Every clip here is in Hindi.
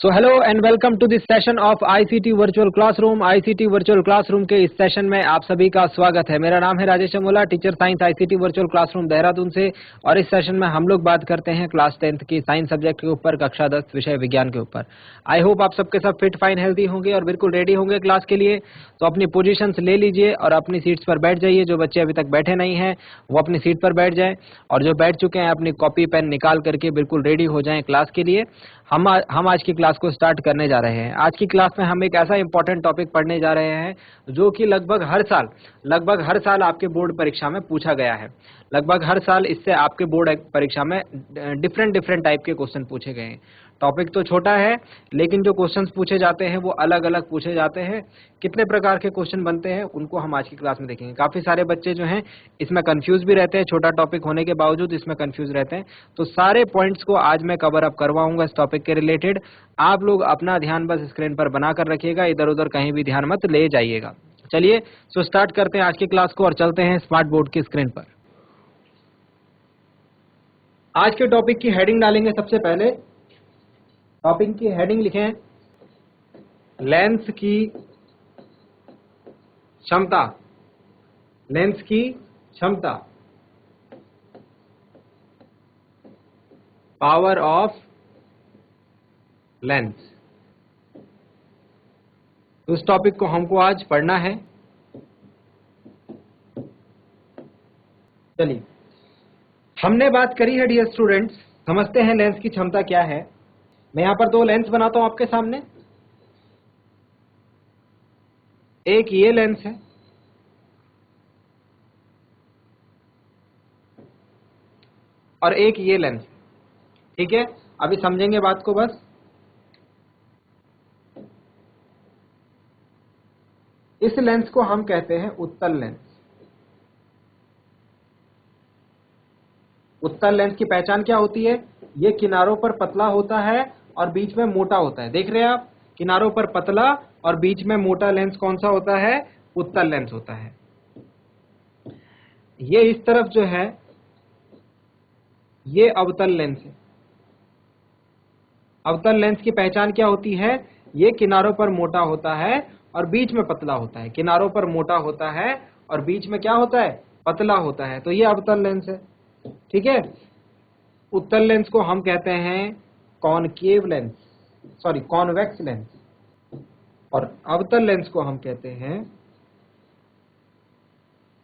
So hello and welcome to this session of ICT virtual classroom. ICT virtual classroom के इस सेशन में आप सभी का स्वागत है। मेरा नाम है Rajesh Amola, teacher science ICT virtual classroom Dehradun से। और इस सेशन में हम लोग बात करते हैं क्लास 10th की साइंस सब्जेक्ट के ऊपर, कक्षा 10 विषय विज्ञान के ऊपर। आई होप आप सबके सब फिट फाइन हेल्थी होंगे और बिल्कुल रेडी होंगे क्लास के लिए। तो अपनी पोजीशंस ले लीजिए और अपनी सीट्स पर बैठ जाइए। जो बच्चे अभी तक बैठे नहीं हैं वो अपनी सीट पर बैठ जाएं, और जो बैठ चुके हैं अपनी कॉपी पेन निकाल करके बिल्कुल रेडी हो जाएं क्लास के लिए। हम आज की क्लास को स्टार्ट करने जा रहे हैं। आज की क्लास में हम एक ऐसा इंपॉर्टेंट टॉपिक पढ़ने जा रहे हैं जो कि लगभग हर साल आपके बोर्ड परीक्षा में पूछा गया है। लगभग हर साल इससे आपके बोर्ड परीक्षा में डिफरेंट टाइप के क्वेश्चन पूछे गए हैं। टॉपिक तो छोटा है लेकिन जो क्वेश्चंस पूछे जाते हैं वो अलग अलग पूछे जाते हैं। कितने प्रकार के क्वेश्चन बनते हैं उनको हम आज की क्लास में देखेंगे। काफी सारे बच्चे जो हैं इसमें कंफ्यूज भी रहते हैं, छोटा टॉपिक होने के बावजूद इसमें कंफ्यूज रहते हैं। तो सारे पॉइंट्स को आज मैं कवर अप करवाऊंगा इस टॉपिक के रिलेटेड। आप लोग अपना ध्यान बस स्क्रीन पर बनाकर रखिएगा, इधर उधर कहीं भी ध्यान मत ले जाइएगा। चलिए सो स्टार्ट करते हैं आज की क्लास को और चलते हैं स्मार्ट बोर्ड की स्क्रीन पर। आज के टॉपिक की हेडिंग डालेंगे। सबसे पहले टॉपिक की हेडिंग लिखें लेंस की क्षमता। लेंस की क्षमता, पावर ऑफ लेंस। तो इस टॉपिक को हमको आज पढ़ना है। चलिए हमने बात करी है डियर स्टूडेंट्स, समझते हैं लेंस की क्षमता क्या है। मैं यहां पर दो लेंस बनाता हूं आपके सामने। एक ये लेंस है और एक ये लेंस। ठीक है, अभी समझेंगे बात को बस। इस लेंस को हम कहते हैं उत्तल लेंस। उत्तल लेंस की पहचान क्या होती है? ये किनारों पर पतला होता है और बीच में मोटा होता है। देख रहे हैं आप, किनारों पर पतला और बीच में मोटा लेंस कौन सा होता है? उत्तल लेंस होता है। ये इस तरफ जो है ये अवतल लेंस है। अवतल लेंस की पहचान क्या होती है? ये किनारों पर मोटा होता है और बीच में पतला होता है। किनारों पर मोटा होता है और बीच में क्या होता है? पतला होता है। तो ये अवतल लेंस है। ठीक है, उत्तल लेंस को हम कहते हैं concave lens, sorry convex lens, और अवतल लेंस को हम कहते हैं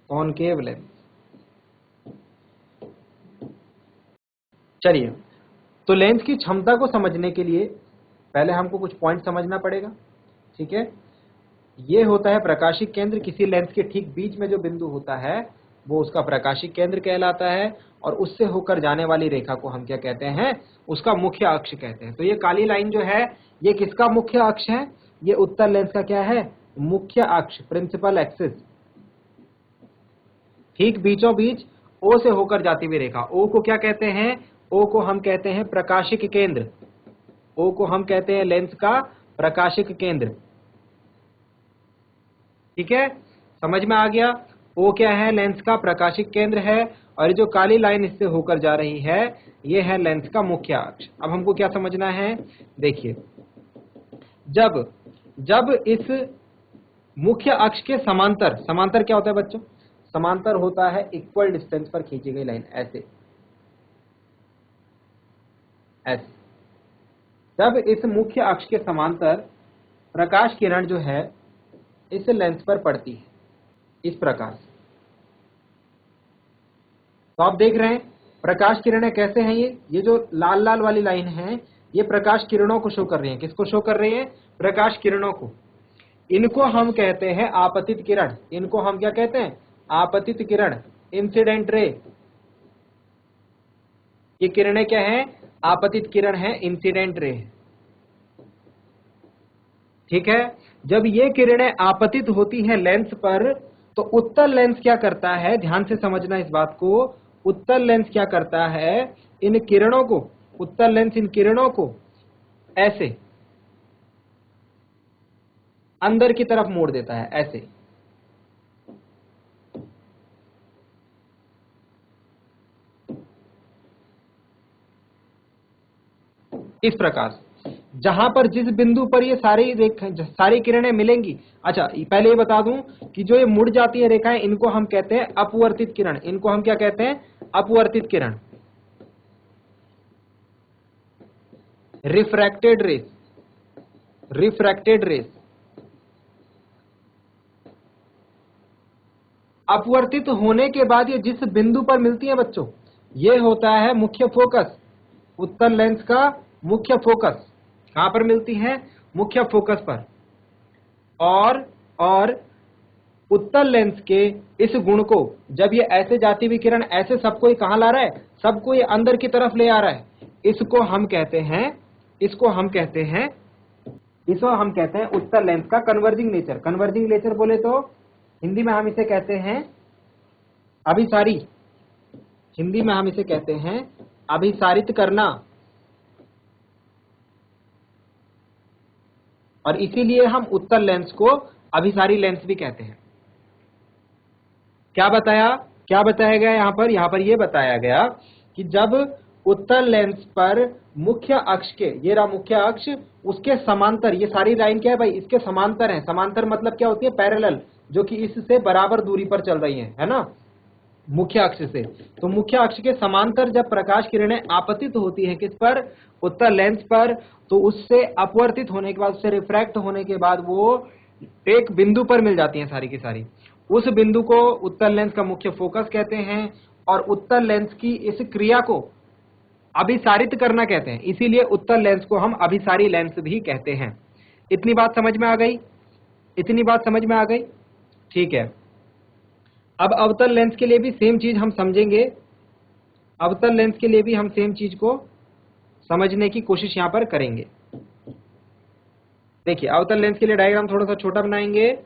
कॉनकेव लेंस। चलिए, तो लेंस की क्षमता को समझने के लिए पहले हमको कुछ पॉइंट समझना पड़ेगा। ठीक है, ये होता है प्रकाशिक केंद्र। किसी लेंस के ठीक बीच में जो बिंदु होता है वो उसका प्रकाशिक केंद्र कहलाता है, और उससे होकर जाने वाली रेखा को हम क्या कहते हैं? उसका मुख्य अक्ष कहते हैं। तो ये काली लाइन जो है ये किसका मुख्य अक्ष है? ये उत्तल लेंस का क्या है? मुख्य अक्ष, प्रिंसिपल एक्सिस। ठीक बीचों बीच ओ से होकर जाती हुई रेखा, ओ को क्या कहते हैं? ओ को हम कहते हैं प्रकाशिक केंद्र। ओ को हम कहते हैं लेंस का प्रकाशिक केंद्र। ठीक है, समझ में आ गया? ओ क्या है? लेंस का प्रकाशिक केंद्र है, और ये जो काली लाइन इससे होकर जा रही है ये है लेंस का मुख्य अक्ष। अब हमको क्या समझना है? देखिए, जब जब इस मुख्य अक्ष के समांतर, समांतर क्या होता है बच्चों? समांतर होता है इक्वल डिस्टेंस पर खींची गई लाइन, ऐसे ऐसे। जब इस मुख्य अक्ष के समांतर प्रकाश किरण जो है इस लेंस पर पड़ती है इस प्रकार से, तो आप देख रहे हैं प्रकाश किरणें कैसे हैं। ये जो लाल लाल वाली लाइन है ये प्रकाश किरणों को शो कर रही है। किसको शो कर रही है? प्रकाश किरणों को। इनको हम कहते हैं आपतित किरण। इनको हम क्या कहते हैं? आपतित किरण, इंसिडेंट रे। ये किरणें क्या है? आपतित किरण है, इंसिडेंट रे। ठीक है, जब ये किरणें आपतित होती हैं लेंस पर तो उत्तल लेंस क्या करता है? ध्यान से समझना इस बात को। उत्तल लेंस क्या करता है? इन किरणों को, उत्तल लेंस इन किरणों को ऐसे अंदर की तरफ मोड़ देता है, ऐसे। इस प्रकार से जहां पर जिस बिंदु पर ये सारी किरणें मिलेंगी। अच्छा, पहले ये बता दूं कि जो ये मुड़ जाती है रेखाएं, इनको हम कहते हैं अपवर्तित किरण। इनको हम क्या कहते हैं? अपवर्तित किरण, रिफ्रैक्टेड रेस, रिफ्रैक्टेड रेस। अपवर्तित होने के बाद ये जिस बिंदु पर मिलती है बच्चों, ये होता है मुख्य फोकस। उत्तल लेंस का मुख्य फोकस कहां पर मिलती है? मुख्य फोकस पर। और उत्तल लेंस के इस गुण को जब ये ऐसे जाती हुई किरण ऐसे सबको ही कहां ला रहा है? सबको ये अंदर की तरफ ले आ रहा है। इसको हम कहते हैं उत्तल लेंस का कन्वर्जिंग नेचर। कन्वर्जिंग नेचर बोले तो हिंदी में हम इसे कहते हैं अभिसारी। हिंदी में हम इसे कहते हैं अभिसारित करना। और इसीलिए हम उत्तल लेंस को अभिसारी लेंस भी कहते हैं। क्या बताया गया यहां पर यह बताया गया कि जब उत्तल लेंस पर मुख्य अक्ष के, ये रहा मुख्य अक्ष, उसके समांतर, ये सारी लाइन क्या है भाई? इसके समांतर है। समांतर मतलब क्या होती है? पैरेलल, जो कि इससे बराबर दूरी पर चल रही है ना, मुख्य अक्ष से। तो मुख्य अक्ष के समांतर जब प्रकाश किरणें आपतित होती हैं किस पर? उत्तल लेंस पर, तो उससे अपवर्तित होने के बाद, उससे रिफ्रैक्ट होने के बाद वो एक बिंदु पर मिल जाती हैं सारी की सारी। उस बिंदु को उत्तल लेंस का मुख्य फोकस कहते हैं, और उत्तल लेंस की इस क्रिया को अभिसारित करना कहते हैं। इसीलिए उत्तल लेंस को हम अभिसारी लेंस भी कहते हैं। इतनी बात समझ में आ गई? ठीक है। अब अवतल लेंस के लिए भी सेम चीज हम समझेंगे। अवतल लेंस के लिए भी हम सेम चीज को समझने की कोशिश यहां पर करेंगे। देखिए, अवतल लेंस के लिए डायग्राम थोड़ा सा छोटा बनाएंगे।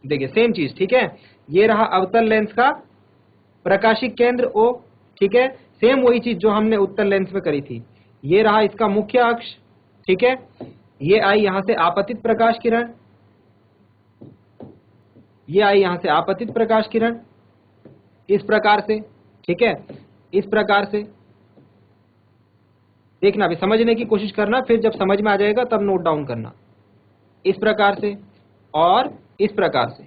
देखिए, सेम चीज, ठीक है। ये रहा अवतल लेंस का प्रकाशिक केंद्र O, ठीक है। सेम वही चीज जो हमने उत्तल लेंस में करी थी। ये रहा इसका मुख्य अक्ष, ठीक है। ये आई यहां से आपतित प्रकाश किरण, ये आई यहां से आपतित प्रकाश किरण, इस प्रकार से, ठीक है। इस प्रकार से देखना, अभी समझने की कोशिश करना, फिर जब समझ में आ जाएगा तब नोट डाउन करना। इस प्रकार से और इस प्रकार से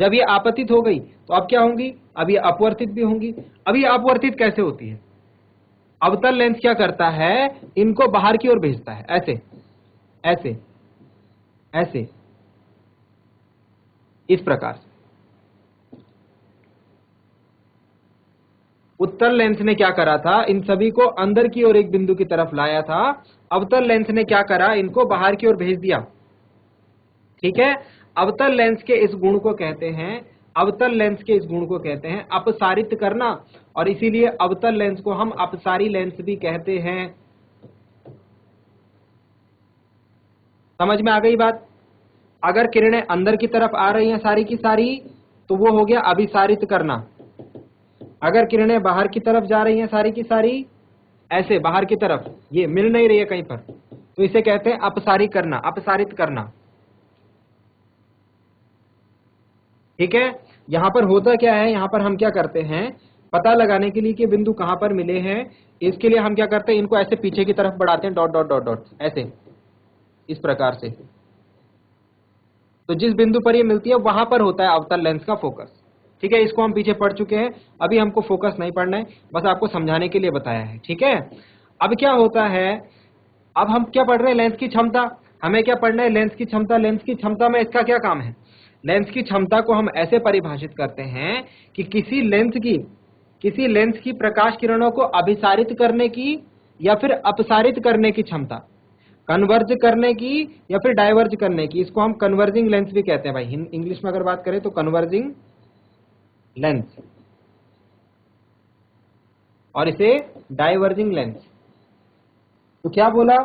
जब ये आपतित हो गई तो अब क्या होंगी? अब ये अपवर्तित भी होंगी। अब ये अपवर्तित कैसे होती है? अवतल लेंस क्या करता है? इनको बाहर की ओर भेजता है, ऐसे ऐसे ऐसे, इस प्रकार से। उत्तल लेंस ने क्या करा था? इन सभी को अंदर की ओर एक बिंदु की तरफ लाया था। अवतल लेंस ने क्या करा? इनको बाहर की ओर भेज दिया, ठीक है। अवतल लेंस के इस गुण को कहते हैं अपसारित करना, और इसीलिए अवतल लेंस को हम अपसारी लेंस भी कहते हैं। समझ में आ गई बात? अगर किरणें अंदर की तरफ आ रही हैं सारी की सारी, तो वो हो गया अभिसारित करना। अगर किरणें बाहर की तरफ जा रही हैं सारी की सारी, ऐसे बाहर की तरफ, ये मिल नहीं रही है कहीं पर, तो इसे कहते हैं अपसारित करना, ठीक है। यहां पर होता क्या है? यहां पर हम क्या करते हैं, पता लगाने के लिए कि बिंदु कहां पर मिले हैं, इसके लिए हम क्या करते हैं, इनको ऐसे पीछे की तरफ बढ़ाते हैं, डॉट डॉट डॉट डॉट, ऐसे, इस प्रकार से। तो जिस बिंदु पर ये मिलती है वहां पर होता है अवतल लेंस का फोकस, ठीक है। इसको हम पीछे पढ़ चुके हैं, अभी हमको फोकस नहीं पढ़ना है, बस आपको समझाने के लिए बताया है, ठीक है। अब क्या होता है? अब हम क्या पढ़ रहे हैं? लेंस की क्षमता। हमें क्या पढ़ना है? लेंस की क्षमता। लेंस की क्षमता में इसका क्या काम है? लेंस की क्षमता को हम ऐसे परिभाषित करते हैं कि किसी लेंस की प्रकाश किरणों को अभिसारित करने की या फिर अपसारित करने की क्षमता, कन्वर्ज करने की या फिर डाइवर्ज करने की, इसको हम कन्वर्जिंग लेंस भी कहते हैं भाई। इंग्लिश में अगर बात करें तो कन्वर्जिंग लेंस, और इसे डाइवर्जिंग लेंस। तो क्या बोला?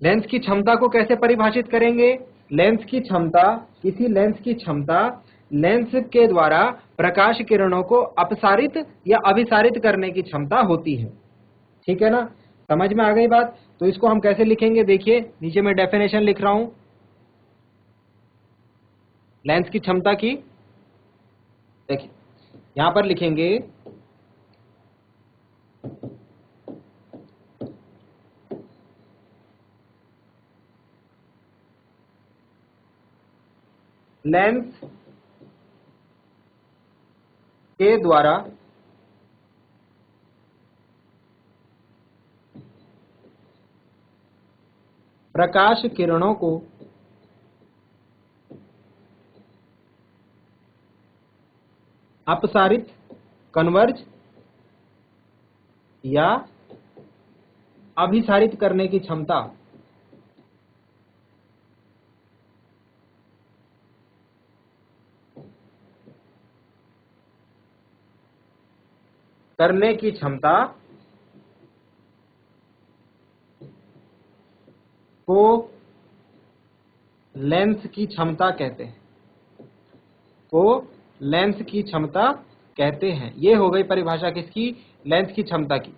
लेंस की क्षमता को कैसे परिभाषित करेंगे? लेंस की क्षमता, किसी लेंस की क्षमता लेंस के द्वारा प्रकाश किरणों को अपसारित या अभिसारित करने की क्षमता होती है, ठीक है ना। समझ में आ गई बात? तो इसको हम कैसे लिखेंगे? देखिए, नीचे मैं डेफिनेशन लिख रहा हूं लेंस की क्षमता की। देखिए, यहां पर लिखेंगे लेंस के द्वारा प्रकाश किरणों को अपसारित, कन्वर्ज या अभिसारित करने की क्षमता को लेंस की क्षमता कहते हैं, को लेंस की क्षमता कहते हैं। ये हो गई परिभाषा किसकी? लेंस की क्षमता की।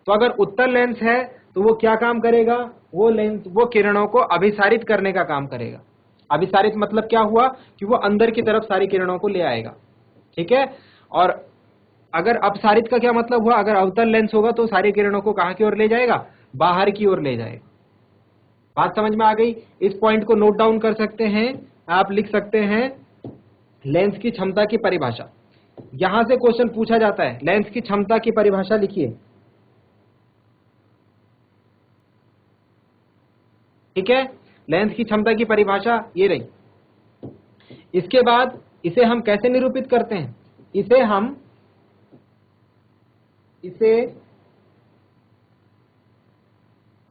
तो अगर उत्तल लेंस है तो वो क्या काम करेगा? वो किरणों को अभिसारित करने का काम करेगा। अभिसारित मतलब क्या हुआ कि वो अंदर की तरफ सारी किरणों को ले आएगा, ठीक है। और अगर अपसारित का क्या मतलब हुआ? अगर अवतल लेंस होगा तो सारी किरणों को कहां की ओर ले जाएगा? बाहर की ओर ले जाएगा। बात समझ में आ गई? इस पॉइंट को नोट डाउन कर सकते हैं, आप लिख सकते हैं लेंस की क्षमता की परिभाषा। यहां से क्वेश्चन पूछा जाता है, लेंस की क्षमता की परिभाषा लिखिए, ठीक है। लेंस की क्षमता की परिभाषा ये रही। इसके बाद इसे हम कैसे निरूपित करते हैं? इसे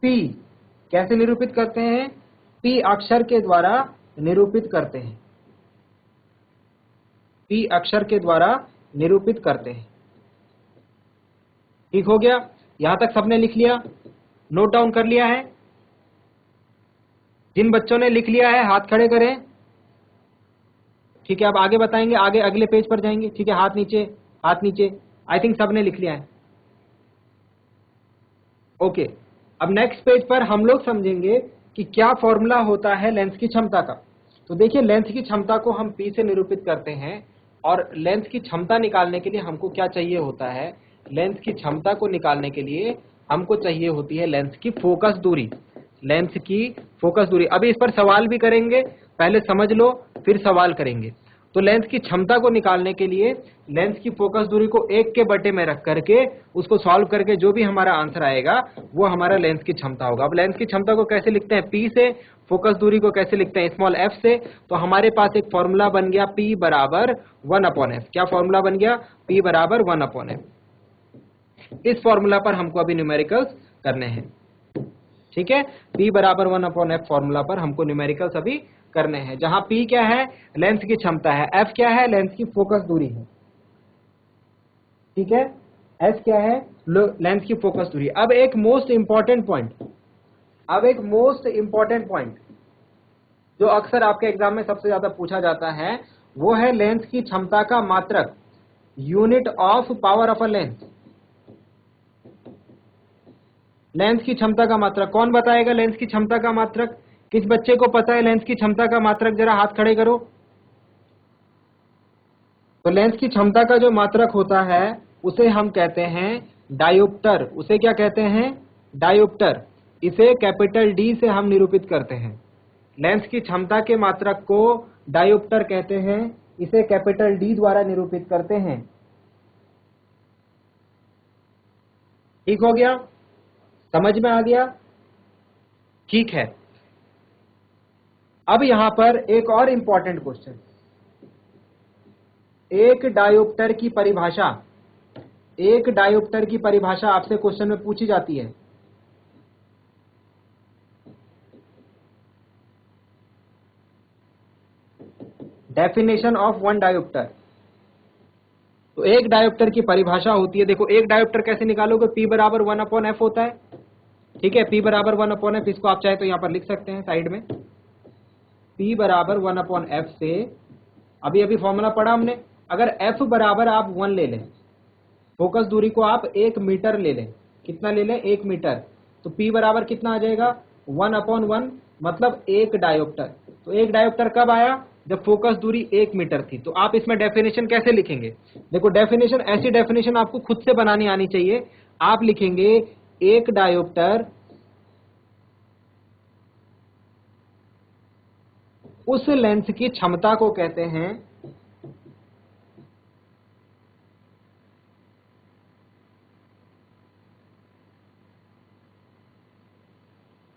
P कैसे निरूपित करते हैं? P अक्षर के द्वारा निरूपित करते हैं, P अक्षर के द्वारा निरूपित करते हैं। ठीक हो गया? यहां तक सबने लिख लिया, नोट डाउन कर लिया है? जिन बच्चों ने लिख लिया है हाथ खड़े करें, ठीक है। अब आगे बताएंगे, आगे अगले पेज पर जाएंगे, ठीक है। हाथ नीचे, हाथ नीचे। आई थिंक सबने लिख लिया है, ओके। अब नेक्स्ट पेज पर हम लोग समझेंगे कि क्या फॉर्मूला होता है लेंस की क्षमता का। तो देखिए, लेंस की क्षमता को हम P से निरूपित करते हैं, और लेंस की क्षमता निकालने के लिए हमको क्या चाहिए होता है? लेंस की क्षमता को निकालने के लिए हमको चाहिए होती है लेंस की फोकस दूरी। लेंस की फोकस दूरी, अभी इस पर सवाल भी करेंगे, पहले समझ लो फिर सवाल करेंगे। तो लेंस की क्षमता को निकालने के लिए लेंस की फोकस दूरी को 1 के बटे में रख करके उसको सॉल्व करके जो भी हमारा आंसर आएगा वो हमारा लेंस की क्षमता होगा। अब लेंस की क्षमता को कैसे लिखते हैं? P से। फोकस दूरी को कैसे लिखते हैं? स्मॉल f से। तो हमारे पास एक फॉर्मूला बन गया P बराबर 1/f। क्या फॉर्मूला बन गया? P बराबर 1/f। इस फॉर्मूला पर हमको अभी न्यूमेरिकल्स करने हैं, ठीक है। P बराबर 1/f फॉर्मूला पर हमको न्यूमेरिकल्स अभी करने हैं, जहां P क्या है? लेंस की क्षमता है, F क्या है? लेंस की फोकस दूरी है, ठीक है। S क्या है? लेंस की फोकस दूरी। अब एक मोस्ट इंपॉर्टेंट पॉइंट जो अक्सर आपके एग्जाम में सबसे ज्यादा पूछा जाता है, वो है लेंस की क्षमता का मात्रक, unit of power of a lens. Lens की क्षमता का मात्रक कौन बताएगा? लेंस की क्षमता का मात्रक किस बच्चे को पता है? लेंस की क्षमता का मात्रक जरा हाथ खड़े करो। तो लेंस की क्षमता का जो मात्रक होता है उसे हम कहते हैं डायोप्टर। उसे क्या कहते हैं? डायोप्टर। इसे कैपिटल D से हम निरूपित करते हैं। लेंस की क्षमता के मात्रक को डायोप्टर कहते हैं, इसे कैपिटल D द्वारा निरूपित करते हैं। ठीक हो गया? समझ में आ गया? ठीक है। अब यहां पर एक और इंपॉर्टेंट क्वेश्चन, एक डायोप्टर की परिभाषा आपसे क्वेश्चन में पूछी जाती है। Definition of one dioptre. तो एक डायोप्टर की परिभाषा होती है, देखो एक डायोप्टर कैसे निकालोगे? P बराबर 1/f होता है, ठीक है। P बराबर 1/f, इसको आप चाहे तो यहां पर लिख सकते हैं साइड में। P बराबर 1/f से अभी अभी फॉर्मूला पढ़ा हमने, अगर f बराबर आप 1 ले लें, फोकस दूरी को आप 1 मीटर ले लें, कितना ले लें? 1 मीटर, तो P बराबर कितना आ जाएगा? 1/1, मतलब 1 डायोप्टर। तो 1 डायोप्टर कब आया? जब फोकस दूरी 1 मीटर थी। तो आप इसमें डेफिनेशन कैसे लिखेंगे? देखो डेफिनेशन, ऐसी डेफिनेशन आपको खुद से बनानी आनी चाहिए। आप लिखेंगे 1 डायोप्टर उस लेंस की क्षमता को कहते हैं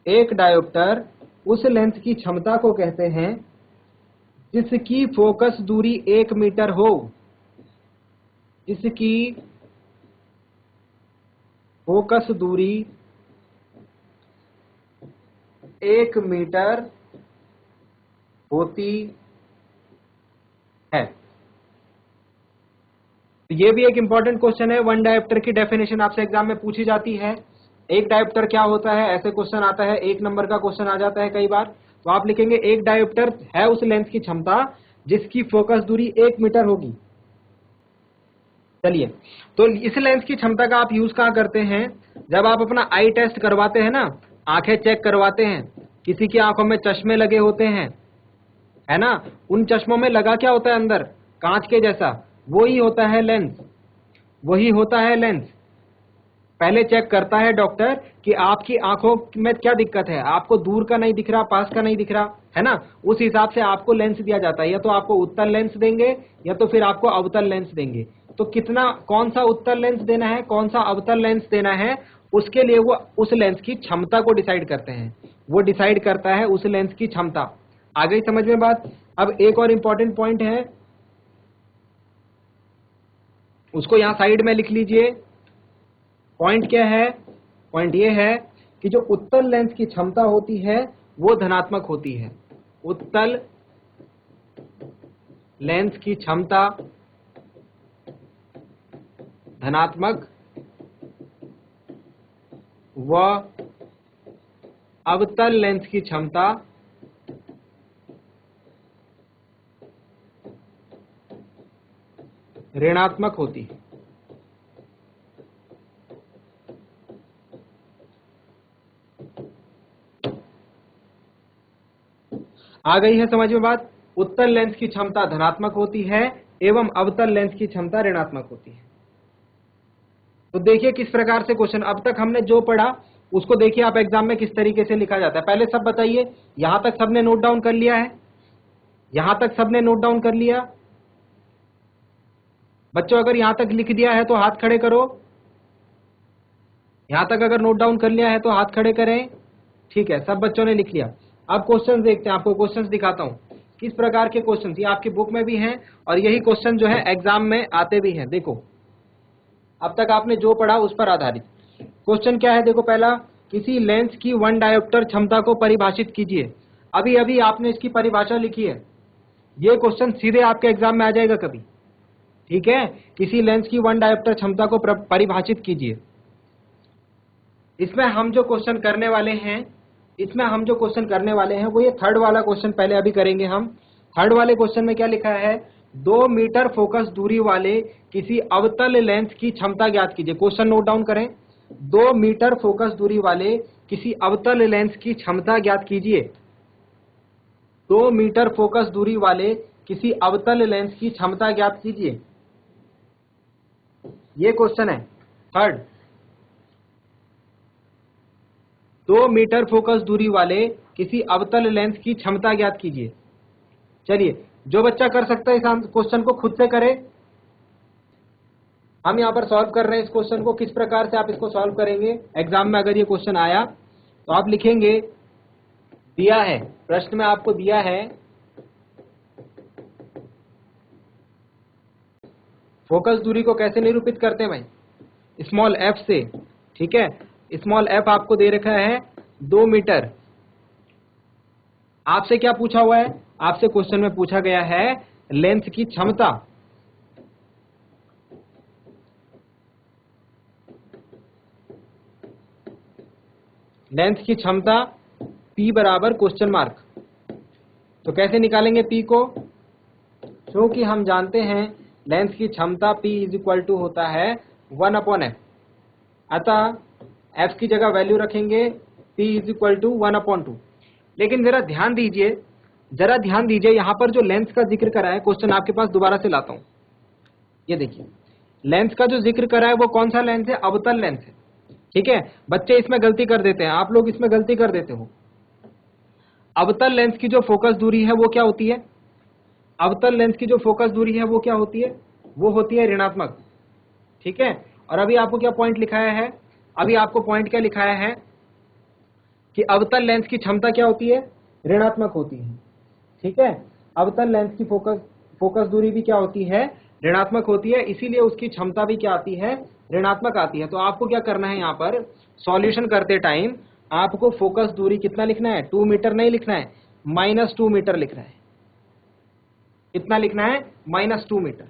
एक डायोप्टर उस लेंस की क्षमता को कहते हैं जिसकी फोकस दूरी 1 मीटर हो, जिसकी फोकस दूरी 1 मीटर होती है। ये भी एक इंपॉर्टेंट क्वेश्चन है। वन डायोप्टर की डेफिनेशन आपसे एग्जाम में पूछी जाती है। एक डायोप्टर क्या होता है, ऐसे क्वेश्चन आता है, 1 नंबर का क्वेश्चन आ जाता है कई बार। तो आप लिखेंगे एक डायोप्टर है उस लेंस की क्षमता जिसकी फोकस दूरी 1 मीटर होगी। चलिए, तो इस लेंस की क्षमता का आप यूज कहां करते हैं? जब आप अपना आई टेस्ट करवाते हैं ना, आंखें चेक करवाते हैं, किसी की आंखों में चश्मे लगे होते हैं, है ना, उन चश्मों में लगा क्या होता है अंदर, कांच के जैसा, वही होता है लेंस, वही होता है लेंस। पहले चेक करता है डॉक्टर कि आपकी आंखों में क्या दिक्कत है, आपको दूर का नहीं दिख रहा, पास का नहीं दिख रहा, है ना, उस हिसाब से आपको लेंस दिया जाता है। या तो आपको उत्तल लेंस देंगे या तो फिर आपको अवतल लेंस देंगे। तो कितना, कौन सा उत्तल लेंस देना है, कौन सा अवतल लेंस देना है, उसके लिए वो उस लेंस की क्षमता को डिसाइड करते हैं। वो डिसाइड करता है उस लेंस की क्षमता। आ गई समझ में बात? अब एक और इंपॉर्टेंट पॉइंट है, उसको यहां साइड में लिख लीजिए। पॉइंट क्या है? पॉइंट ये है कि जो उत्तल लेंस की क्षमता होती है वो धनात्मक होती है। उत्तल लेंस की क्षमता धनात्मक व अवतल लेंस की क्षमता ऋणात्मक होती है। आ गई है समझ में बात? उत्तल लेंस की क्षमता धनात्मक होती है एवं अवतल लेंस की क्षमता ऋणात्मक होती है। तो देखिए किस प्रकार से क्वेश्चन, अब तक हमने जो पढ़ा उसको देखिए आप एग्जाम में किस तरीके से लिखा जाता है। पहले सब बताइए, यहां तक सबने नोट डाउन कर लिया है? यहां तक सबने नोट डाउन कर लिया? बच्चों अगर यहां तक लिख दिया है तो हाथ खड़े करो। यहां तक अगर नोट डाउन कर लिया है तो हाथ खड़े करें। ठीक है, सब बच्चों ने लिख लिया। अब क्वेश्चन देखते हैं, आपको क्वेश्चन दिखाता हूं किस प्रकार के क्वेश्चन, ये आपकी बुक में भी हैं और यही क्वेश्चन जो है एग्जाम में आते भी हैं। देखो अब तक आपने जो पढ़ा उस पर आधारित क्वेश्चन क्या है। देखो पहला, किसी लेंस की वन डायोप्टर क्षमता को परिभाषित कीजिए। अभी अभी आपने इसकी परिभाषा लिखी है, ये क्वेश्चन सीधे आपके एग्जाम में आ जाएगा कभी। ठीक है, किसी लेंस की वन डायोप्टर क्षमता को परिभाषित कीजिए। इसमें हम जो क्वेश्चन करने वाले हैं, वो ये थर्ड वाला क्वेश्चन पहले अभी करेंगे हम। थर्ड वाले क्वेश्चन में क्या लिखा है, 2 मीटर फोकस दूरी वाले किसी अवतल लेंस की क्षमता ज्ञात कीजिए। क्वेश्चन नोट डाउन करें, 2 मीटर फोकस दूरी वाले किसी अवतल लेंस की क्षमता ज्ञात कीजिए। 2 मीटर फोकस दूरी वाले किसी अवतल लेंस की क्षमता ज्ञात कीजिए। ये क्वेश्चन है थर्ड। 2 मीटर फोकस दूरी वाले किसी अवतल लेंस की क्षमता ज्ञात कीजिए। चलिए, जो बच्चा कर सकता है इस क्वेश्चन को खुद से करे। हम यहां पर सॉल्व कर रहे हैं इस क्वेश्चन को। किस प्रकार से आप इसको सॉल्व करेंगे, एग्जाम में अगर ये क्वेश्चन आया तो आप लिखेंगे, दिया है प्रश्न में, आपको दिया है फोकस दूरी को कैसे निरूपित करते हैं भाई, स्मॉल एफ से। ठीक है, स्मॉल एफ आपको दे रखा है 2 मीटर। आपसे क्या पूछा हुआ है, आपसे क्वेश्चन में पूछा गया है लेंस की क्षमता। लेंस की क्षमता P बराबर क्वेश्चन मार्क। तो कैसे निकालेंगे P को, क्योंकि हम जानते हैं लेंस की क्षमता P इज इक्वल टू होता है 1/f। अतः f की जगह वैल्यू रखेंगे P इज इक्वल टू 1/2। लेकिन जरा ध्यान दीजिए, यहां पर जो लेंस का जिक्र करा है, क्वेश्चन आपके पास दोबारा से लाता हूं। ये देखिए, लेंस का जो जिक्र करा है वो कौन सा लेंस है, अवतल लेंस है। ठीक है, बच्चे इसमें गलती कर देते हैं, आप लोग इसमें गलती कर देते हो। अवतल लेंस की जो फोकस दूरी है वो क्या होती है? अवतल लेंस की जो फोकस दूरी है वो क्या होती है? वो होती है ऋणात्मक। ठीक है, और अभी आपको क्या पॉइंट लिखाया है? अभी आपको पॉइंट क्या लिखाया है कि अवतल लेंस की क्षमता क्या होती है? ऋणात्मक होती है। ठीक है, अवतल लेंस की फोकस दूरी भी क्या होती है? ऋणात्मक होती है, इसीलिए उसकी क्षमता भी क्या आती है? ऋणात्मक आती है। तो आपको क्या करना है, यहाँ पर सॉल्यूशन करते टाइम आपको फोकस दूरी कितना लिखना है? 2 मीटर नहीं लिखना है, -2 मीटर लिखना है। कितना लिखना है? -2 मीटर।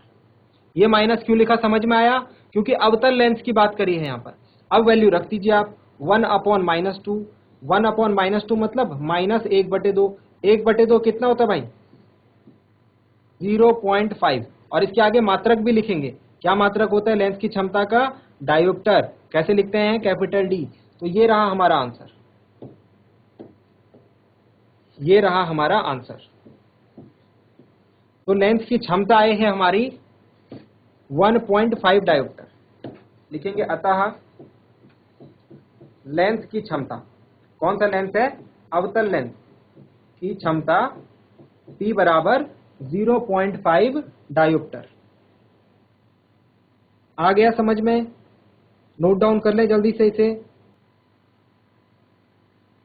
ये माइनस क्यों लिखा समझ में आया? क्योंकि अवतल लेंस की बात करी है यहाँ पर। अब वैल्यू रख दीजिए आप 1/-2। 1/-2 मतलब -1/2। 1/2 कितना होता है भाई? 0.5। और इसके आगे मात्रक भी लिखेंगे। क्या मात्रक होता है लेंस की क्षमता का? डायोप्टर। कैसे लिखते हैं? Capital D. तो ये रहा हमारा आंसर, ये रहा हमारा आंसर। तो लेंस की क्षमता आई है हमारी 1.5 डायोप्टर। लिखेंगे अतः लेंस की क्षमता, कौन सा लेंस है? अवतल लेंस की क्षमता P बराबर 0.5 डायोप्टर। आ गया समझ में? नोट डाउन कर ले जल्दी से इसे।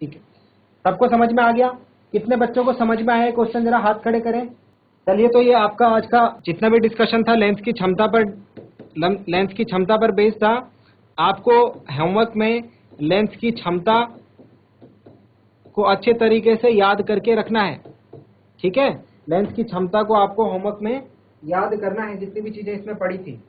ठीक है, सबको समझ में आ गया? कितने बच्चों को समझ में आया क्वेश्चन? जरा हाथ खड़े करें। चलिए, तो ये आपका आज का जितना भी डिस्कशन था लेंस की क्षमता पर बेस्ड था। आपको होमवर्क में लेंस की क्षमता को अच्छे तरीके से याद करके रखना है। ठीक है, लेंस की क्षमता को आपको होमवर्क में याद करना है, जितनी भी चीजें इसमें पड़ी थी।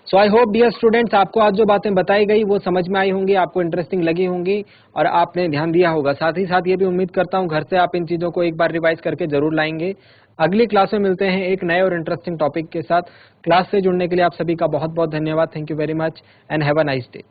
सो आई होप डियर स्टूडेंट्स, आपको आज जो बातें बताई गई वो समझ में आई होंगी, आपको इंटरेस्टिंग लगी होंगी और आपने ध्यान दिया होगा। साथ ही साथ ये भी उम्मीद करता हूँ घर से आप इन चीजों को एक बार रिवाइज करके जरूर लाएंगे। अगली क्लास में मिलते हैं एक नए और इंटरेस्टिंग टॉपिक के साथ। क्लास से जुड़ने के लिए आप सभी का बहुत बहुत धन्यवाद। Thank you very much and have a nice day.